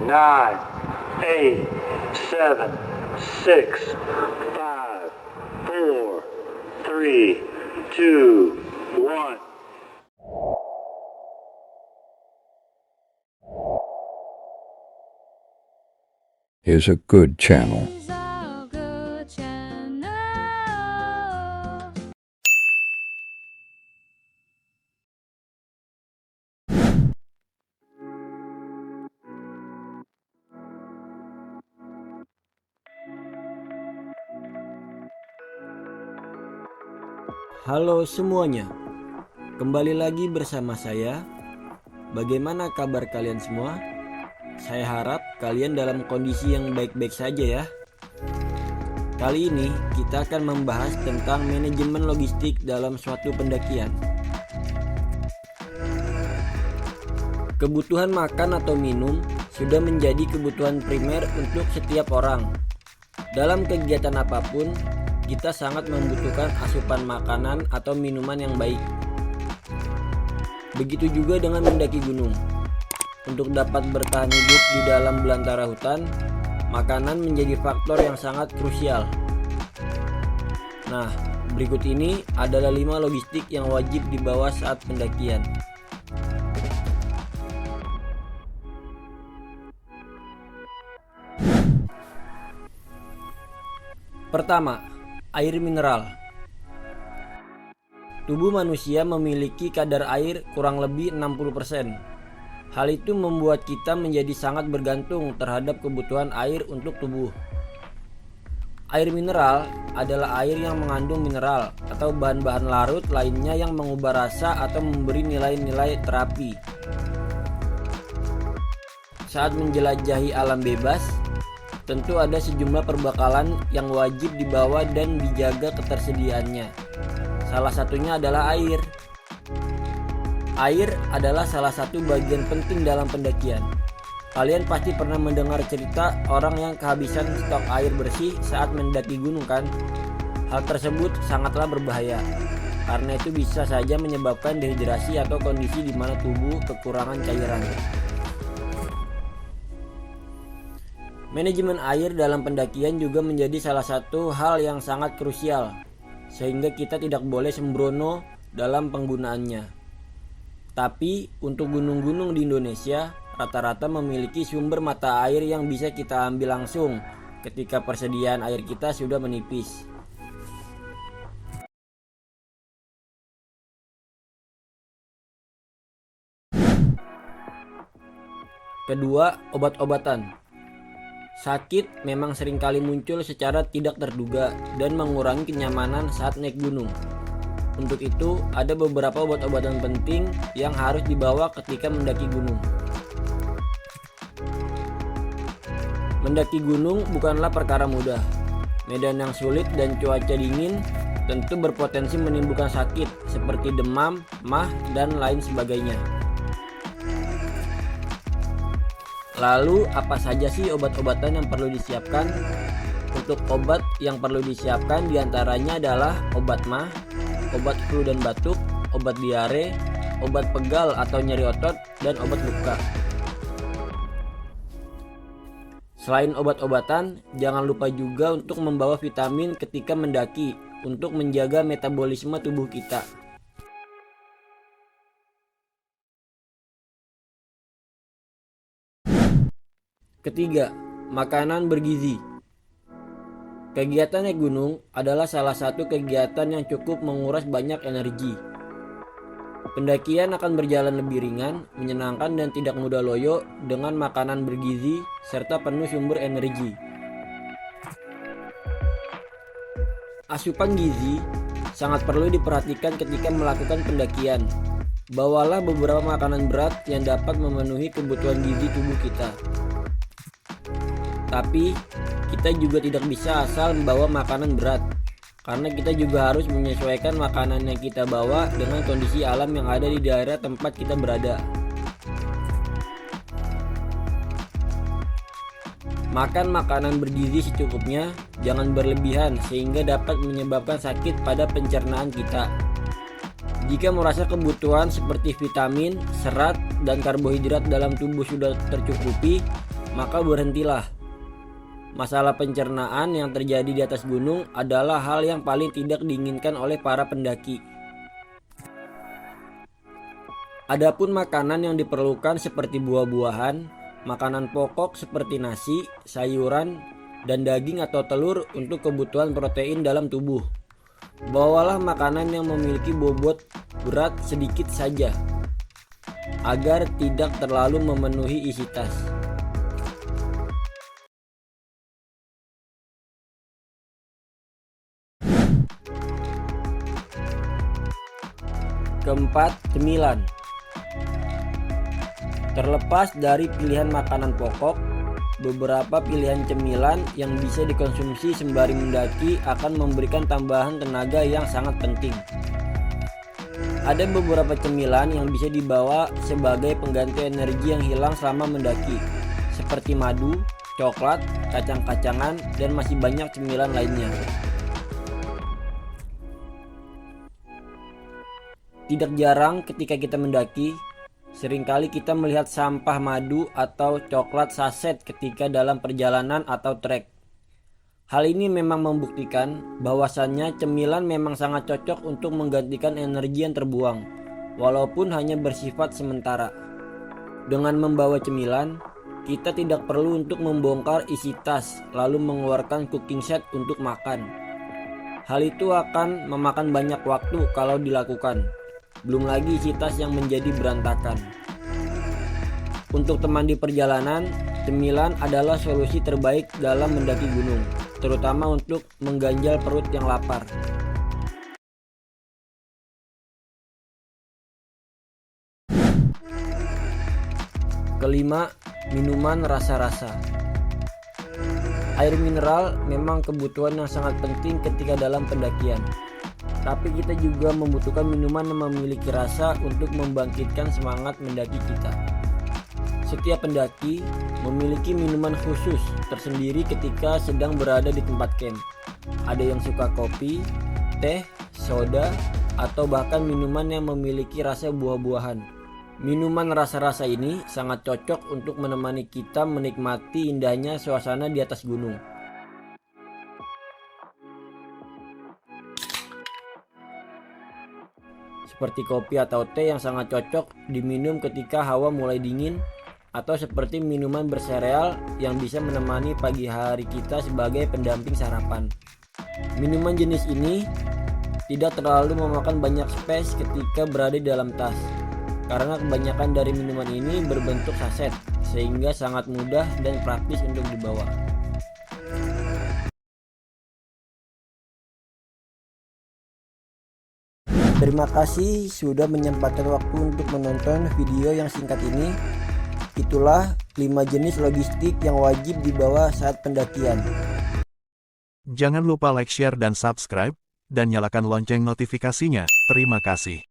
9, 8, 7, 6, 5, 4, 3, 2, 1. Is a good channel. Halo semuanya, kembali lagi bersama saya. Bagaimana kabar kalian semua? Saya harap kalian dalam kondisi yang baik-baik saja ya. Kali ini kita akan membahas tentang manajemen logistik dalam suatu pendakian. Kebutuhan makan atau minum sudah menjadi kebutuhan primer untuk setiap orang. Dalam kegiatan apapun, kita sangat membutuhkan asupan makanan atau minuman yang baik. Begitu juga dengan mendaki gunung. Untuk dapat bertahan hidup di dalam belantara hutan, makanan menjadi faktor yang sangat krusial. Nah, berikut ini adalah 5 logistik yang wajib dibawa saat pendakian. Pertama, air mineral. Tubuh manusia memiliki kadar air kurang lebih 60%. Hal itu membuat kita menjadi sangat bergantung terhadap kebutuhan air untuk tubuh. Air mineral adalah air yang mengandung mineral atau bahan-bahan larut lainnya yang mengubah rasa atau memberi nilai-nilai terapi. Saat menjelajahi alam bebas, tentu ada sejumlah perbekalan yang wajib dibawa dan dijaga ketersediaannya. Salah satunya adalah air. Air adalah salah satu bagian penting dalam pendakian. Kalian pasti pernah mendengar cerita orang yang kehabisan stok air bersih saat mendaki gunung kan? Hal tersebut sangatlah berbahaya, karena itu bisa saja menyebabkan dehidrasi atau kondisi di mana tubuh kekurangan cairan. Manajemen air dalam pendakian juga menjadi salah satu hal yang sangat krusial, sehingga kita tidak boleh sembrono dalam penggunaannya. Tapi untuk gunung-gunung di Indonesia, rata-rata memiliki sumber mata air yang bisa kita ambil langsung ketika persediaan air kita sudah menipis. Kedua, obat-obatan. Sakit memang seringkali muncul secara tidak terduga dan mengurangi kenyamanan saat naik gunung. Untuk itu, ada beberapa obat-obatan penting yang harus dibawa ketika mendaki gunung. Mendaki gunung bukanlah perkara mudah. Medan yang sulit dan cuaca dingin tentu berpotensi menimbulkan sakit seperti demam, mah, dan lain sebagainya. Lalu apa saja sih obat-obatan yang perlu disiapkan? Untuk obat yang perlu disiapkan diantaranya adalah obat mah, obat flu dan batuk, obat diare, obat pegal atau nyeri otot, dan obat luka. Selain obat-obatan, jangan lupa juga untuk membawa vitamin ketika mendaki untuk menjaga metabolisme tubuh kita. Ketiga, makanan bergizi. Kegiatan naik gunung adalah salah satu kegiatan yang cukup menguras banyak energi. Pendakian akan berjalan lebih ringan, menyenangkan dan tidak mudah loyo dengan makanan bergizi serta penuh sumber energi. Asupan gizi sangat perlu diperhatikan ketika melakukan pendakian. Bawalah beberapa makanan berat yang dapat memenuhi kebutuhan gizi tubuh kita. Tapi kita juga tidak bisa asal membawa makanan berat, karena kita juga harus menyesuaikan makanan yang kita bawa dengan kondisi alam yang ada di daerah tempat kita berada. Makan makanan bergizi secukupnya, jangan berlebihan sehingga dapat menyebabkan sakit pada pencernaan kita. Jika merasa kebutuhan seperti vitamin, serat, dan karbohidrat dalam tubuh sudah tercukupi, maka berhentilah. Masalah pencernaan yang terjadi di atas gunung adalah hal yang paling tidak diinginkan oleh para pendaki. Adapun makanan yang diperlukan seperti buah-buahan, makanan pokok seperti nasi, sayuran, dan daging atau telur untuk kebutuhan protein dalam tubuh. Bawalah makanan yang memiliki bobot berat sedikit saja, agar tidak terlalu memenuhi isi tas. Keempat, cemilan. Terlepas dari pilihan makanan pokok, beberapa pilihan cemilan yang bisa dikonsumsi sembari mendaki akan memberikan tambahan tenaga yang sangat penting. Ada beberapa cemilan yang bisa dibawa sebagai pengganti energi yang hilang selama mendaki, seperti madu, coklat, kacang-kacangan, dan masih banyak cemilan lainnya. Tidak jarang ketika kita mendaki, seringkali kita melihat sampah madu atau coklat saset ketika dalam perjalanan atau trek. Hal ini memang membuktikan bahwasannya cemilan memang sangat cocok untuk menggantikan energi yang terbuang, walaupun hanya bersifat sementara. Dengan membawa cemilan, kita tidak perlu untuk membongkar isi tas lalu mengeluarkan cooking set untuk makan. Hal itu akan memakan banyak waktu kalau dilakukan. Belum lagi isi tas yang menjadi berantakan. Untuk teman di perjalanan, cemilan adalah solusi terbaik dalam mendaki gunung, terutama untuk mengganjal perut yang lapar. Kelima, minuman rasa-rasa. Air mineral memang kebutuhan yang sangat penting ketika dalam pendakian. Tapi kita juga membutuhkan minuman yang memiliki rasa untuk membangkitkan semangat mendaki kita. Setiap pendaki memiliki minuman khusus tersendiri ketika sedang berada di tempat camp. Ada yang suka kopi, teh, soda, atau bahkan minuman yang memiliki rasa buah-buahan. Minuman rasa-rasa ini sangat cocok untuk menemani kita menikmati indahnya suasana di atas gunung. Seperti kopi atau teh yang sangat cocok diminum ketika hawa mulai dingin, atau seperti minuman bersereal yang bisa menemani pagi hari kita sebagai pendamping sarapan. Minuman jenis ini tidak terlalu memakan banyak space ketika berada di dalam tas, karena kebanyakan dari minuman ini berbentuk saset, sehingga sangat mudah dan praktis untuk dibawa. Terima kasih sudah menyempatkan waktu untuk menonton video yang singkat ini. Itulah 5 jenis logistik yang wajib dibawa saat pendakian. Jangan lupa like, share, dan subscribe, dan nyalakan lonceng notifikasinya. Terima kasih.